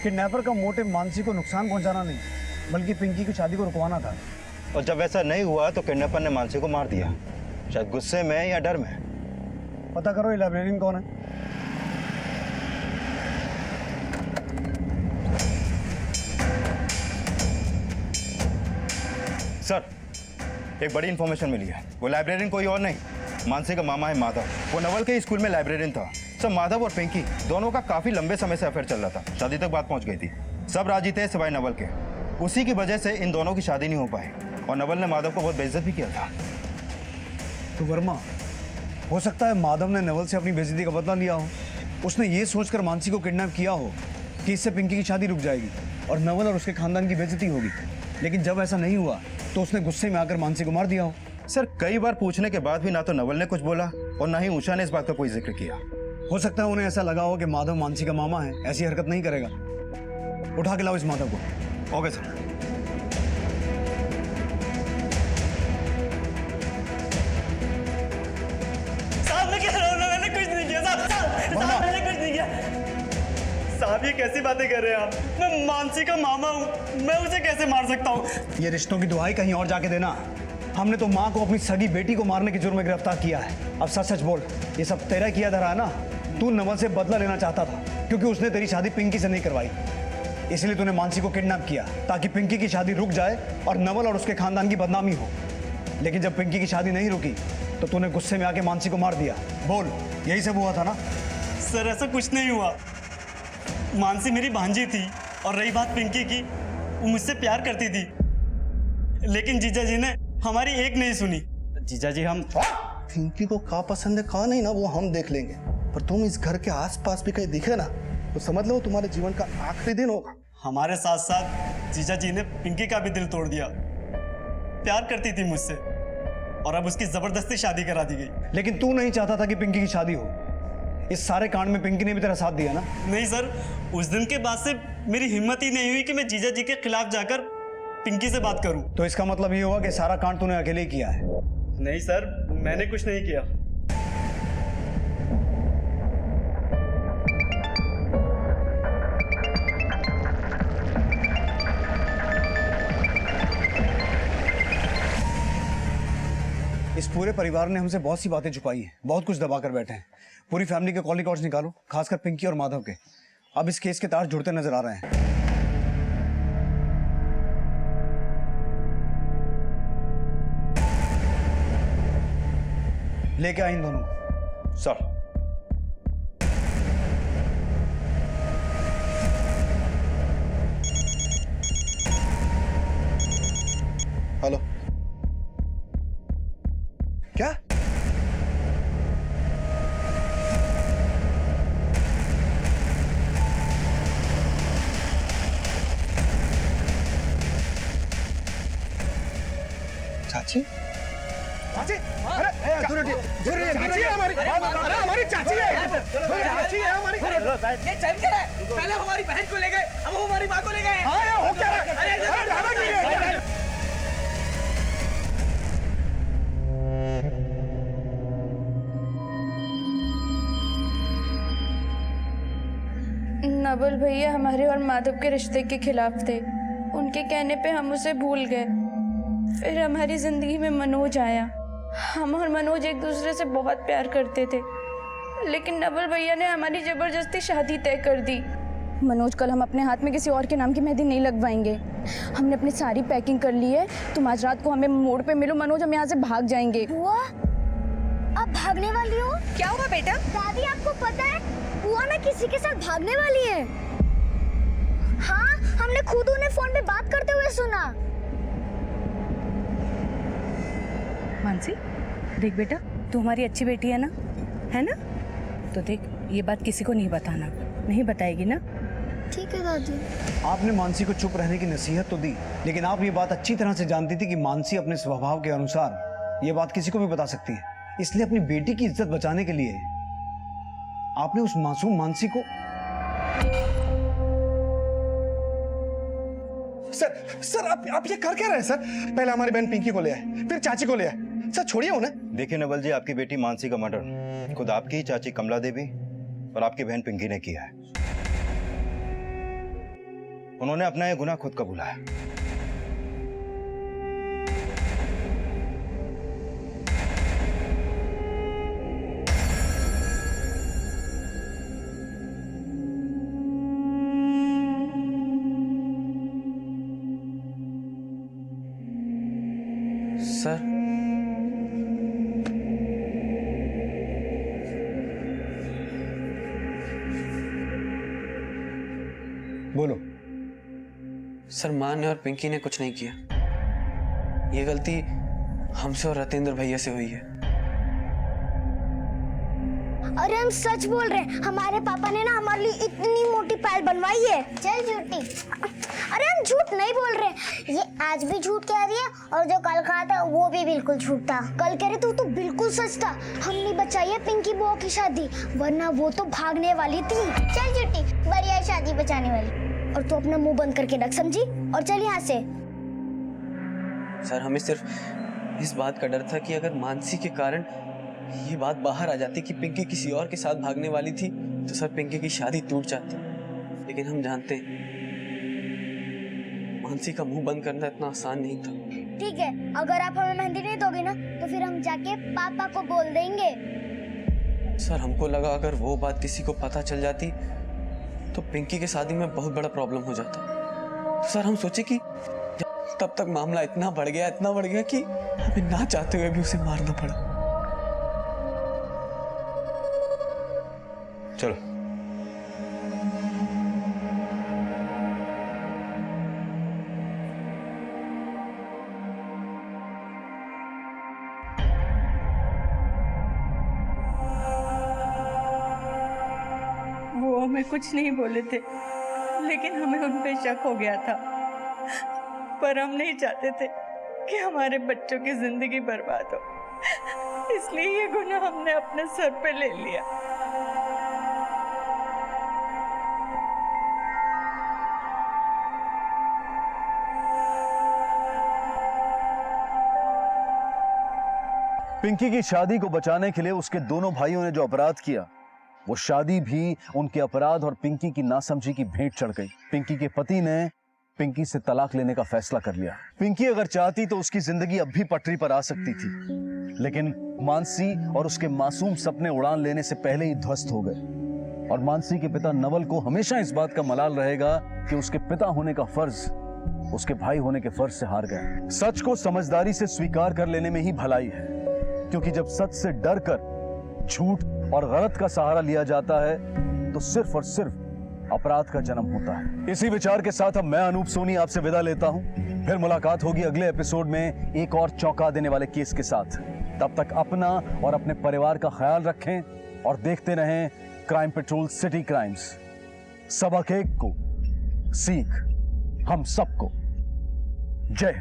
[SPEAKER 9] किडनैपर का मोटिव मानसी को नुकसान पहुंचाना नहीं बल्कि पिंकी की शादी को रुकवाना था।
[SPEAKER 14] और जब ऐसा नहीं हुआ तो किडनैपर ने मानसी को मार दिया, शायद गुस्से में या डर में।
[SPEAKER 9] पता करो ये लाइब्रेरियन कौन है।
[SPEAKER 14] सर, एक बड़ी इंफॉर्मेशन मिली है। वो लाइब्रेरियन कोई और नहीं, मानसी का मामा है माधव। वो नवल के स्कूल में लाइब्रेरियन था। सर, माधव और पिंकी दोनों का काफी लंबे समय से अफेयर चल रहा था, शादी तक बात पहुंच गई थी। सब राजी थे सिवाय नवल के। उसी की वजह से इन दोनों की शादी नहीं हो पाई और नवल ने माधव को बहुत बेइज्जत भी किया था।
[SPEAKER 9] तो वर्मा, हो सकता है माधव ने नवल से अपनी बेइज्जती का बदला लिया हो। उसने ये सोचकर मानसी को किडनैप किया हो कि इससे पिंकी की शादी रुक जाएगी और नवल और उसके खानदान की बेइज्जती होगी। लेकिन जब ऐसा नहीं हुआ तो उसने गुस्से में आकर मानसी को मार दिया हो।
[SPEAKER 14] सर, कई बार पूछने के बाद भी ना तो नवल ने कुछ बोला और ना ही उषा ने इस बात का कोई जिक्र किया।
[SPEAKER 9] हो सकता है उन्हें ऐसा लगा हो कि माधव मानसी का मामा है, ऐसी हरकत नहीं करेगा। उठा के लाओ इस माधव को।
[SPEAKER 14] Okay sir.
[SPEAKER 7] मैंने कुछ नहीं किया साहब, मैंने कुछ नहीं किया साहब। ये कैसी बातें कर रहे हैं आप? मैं मानसी का मामा हूँ, मैं उसे कैसे मार सकता हूँ?
[SPEAKER 9] ये रिश्तों की दुहाई कहीं और जाके देना। हमने तो माँ को अपनी सगी बेटी को मारने के जुर्म में गिरफ्तार किया है। अब सच सच बोल, ये सब तेरा किया धरा है ना? तू नवल से बदला लेना चाहता था क्योंकि उसने तेरी शादी पिंकी से नहीं करवाई, इसलिए तूने मानसी को किडनैप किया ताकि पिंकी की शादी रुक जाए और नवल और उसके खानदान की बदनामी हो। लेकिन जब पिंकी की शादी नहीं रुकी तो तूने गुस्से में आके मानसी को मार दिया। बोल, यही सब हुआ था ना?
[SPEAKER 7] सर, ऐसा कुछ नहीं हुआ। मानसी मेरी भांजी थी और रही बात पिंकी की, वो मुझसे प्यार करती थी, लेकिन जीजा जी ने हमारी एक नहीं सुनी। जीजा जी, हम
[SPEAKER 6] पिंकी को का पसंद है का नहीं ना वो हम देख लेंगे, पर तुम इस घर के आसपास भी कहीं दिखे ना तो समझ लो तुम्हारे जीवन का आखिरी दिन होगा।
[SPEAKER 7] हमारे साथ साथ जीजा जी ने पिंकी का भी दिल तोड़ दिया। प्यार करती थी मुझसे और अब उसकी जबरदस्ती शादी करा दी गई।
[SPEAKER 9] लेकिन तू नहीं चाहता था कि पिंकी की शादी हो। इस सारे कांड में पिंकी ने भी तेरा साथ दिया ना?
[SPEAKER 7] नहीं सर, उस दिन के बाद से मेरी हिम्मत ही नहीं हुई कि मैं जीजा जी के खिलाफ जाकर पिंकी से बात करूं।
[SPEAKER 9] तो इसका मतलब ये हुआ कि सारा कांड तूने अकेले ही किया है?
[SPEAKER 7] नहीं सर, मैंने कुछ नहीं किया।
[SPEAKER 9] इस पूरे परिवार ने हमसे बहुत सी बातें छुपाई हैं, बहुत कुछ दबा कर बैठे हैं। पूरी फैमिली के कॉल रिकॉर्ड्स निकालो, खासकर पिंकी और माधव के। अब इस केस के तार जुड़ते नजर आ रहे हैं। लेके आए इन दोनों को।
[SPEAKER 14] सर,
[SPEAKER 6] चाची है हमारी, अरे हमारी चाची है, चाची है हमारी।
[SPEAKER 13] ये चल क्या है? पहले हमारी बहन को ले गए, अब वो हमारी माँ को ले गए।
[SPEAKER 6] हाँ ये हो क्या रहा है? अरे ड्रामा नहीं है।
[SPEAKER 10] नवल भैया हमारे और माधव के रिश्ते के खिलाफ थे। उनके कहने पे हम उसे भूल गए। फिर हमारी जिंदगी में मनोज आया। हम और मनोज एक दूसरे से बहुत प्यार करते थे, लेकिन नवल भैया ने हमारी जबरदस्ती शादी तय कर दी। मनोज, कल हम अपने हाथ में किसी और के नाम की मेहंदी नहीं लगवाएंगे। हमने अपनी सारी पैकिंग कर ली है। तुम आज रात को हमें मोड़ पे मिलो मनोज, हम यहाँ से भाग जाएंगे।
[SPEAKER 1] बुआ, अब भागने वाली हो?
[SPEAKER 4] क्या हुआ बेटा?
[SPEAKER 1] दादी आपको पता है बुआ ना किसी के साथ भागने वाली है। हाँ, हमने खुद उन्हें फोन पे बात करते हुए सुना।
[SPEAKER 4] मानसी, देख बेटा, तू हमारी अच्छी बेटी है ना, है ना? तो देख, ये बात किसी को नहीं बताना। नहीं बताएगी ना?
[SPEAKER 1] ठीक है दादी।
[SPEAKER 9] आपने मानसी को चुप रहने की नसीहत तो दी, लेकिन आप ये बात अच्छी तरह से जानती थी कि मानसी अपने स्वभाव के अनुसार ये बात किसी को भी बता सकती है। इसलिए अपनी बेटी की इज्जत बचाने के लिए आपने उस मासूम मानसी को।
[SPEAKER 6] सर आप ये कर क्या रहे हैं सर? पहले हमारी बहन पिंकी को ले आए, फिर चाची को ले आए। सर छोड़िए उन्हें।
[SPEAKER 14] देखिए नवल जी, आपकी बेटी मानसी का मर्डर खुद आपकी ही चाची कमला देवी और आपकी बहन पिंकी ने किया है। उन्होंने अपना ये गुनाह खुद कबूला है।
[SPEAKER 8] सर,
[SPEAKER 9] बोलो।
[SPEAKER 8] सर, माँ ने और पिंकी ने कुछ नहीं किया। ये गलती हमसे और रतेंद्र भैया से हुई है।
[SPEAKER 1] अरे हम सच बोल रहे हैं, हमारे पापा ने ना हमारे लिए इतनी मोटी फाइल बनवाई है। चल झूठी। अरे हम झूठ नहीं बोल रहे, ये आज भी झूठ कह रही है और जो कल कहा था वो भी बिल्कुल झूठ था। कल कह रही तू तो बिल्कुल सच था। हमने बचाई है पिंकी बुआ की शादी, वरना वो तो भागने वाली थी। चल झूठी, बढ़िया शादी बचाने वाली। और तू अपना मुंह बंद करके रख, समझी? और चल यहाँ से।
[SPEAKER 8] सर, हमें सिर्फ इस बात का डर था कि अगर मानसी के कारण ये बात बाहर आ जाती कि पिंकी किसी और के साथ भागने वाली थी, तो सर पिंकी की शादी टूट जाती। लेकिन हम जानते हैं मानसी का मुंह बंद करना इतना आसान नहीं था।
[SPEAKER 1] ठीक है, अगर आप हमें मेहंदी नहीं दोगे ना तो फिर हम जाके पापा को बोल देंगे।
[SPEAKER 8] सर, हमको लगा अगर वो बात किसी को पता चल जाती तो पिंकी के शादी में बहुत बड़ा प्रॉब्लम हो जाता। तो सर हम सोचे कि तब तक मामला इतना बढ़ गया कि हमें ना चाहते हुए भी उसे मारना पड़ा।
[SPEAKER 14] चलो।
[SPEAKER 4] वो हमें कुछ नहीं बोले थे, लेकिन हमें उन पे शक हो गया था। पर हम नहीं चाहते थे कि हमारे बच्चों की जिंदगी बर्बाद हो, इसलिए ये गुनाह हमने अपने सर पे ले लिया।
[SPEAKER 3] पिंकी की शादी को बचाने के लिए उसके दोनों भाइयों ने जो अपराध किया, वो शादी भी उनके अपराध और पिंकी की नासमझी की भेंट चढ़ गई। पिंकी के पति ने पिंकी से तलाक लेने का फैसला कर लिया। पिंकी अगर चाहती तो उसकी जिंदगी अब भी पटरी पर आ सकती थी, लेकिन मानसी और उसके मासूम सपने उड़ान लेने से पहले ही ध्वस्त हो गए। और मानसी के पिता नवल को हमेशा इस बात का मलाल रहेगा कि उसके पिता होने का फर्ज उसके भाई होने के फर्ज से हार गया। सच को समझदारी से स्वीकार कर लेने में ही भलाई है, क्योंकि जब सच से डर कर झूठ और गलत का सहारा लिया जाता है तो सिर्फ और सिर्फ अपराध का जन्म होता है। इसी विचार के साथ अब मैं अनूप सोनी आपसे विदा लेता हूं। फिर मुलाकात होगी अगले एपिसोड में एक और चौंका देने वाले केस के साथ। तब तक अपना और अपने परिवार का ख्याल रखें और देखते रहें क्राइम पेट्रोल सिटी क्राइम्स। सबक एक को सीख हम सबको। जय हिंद।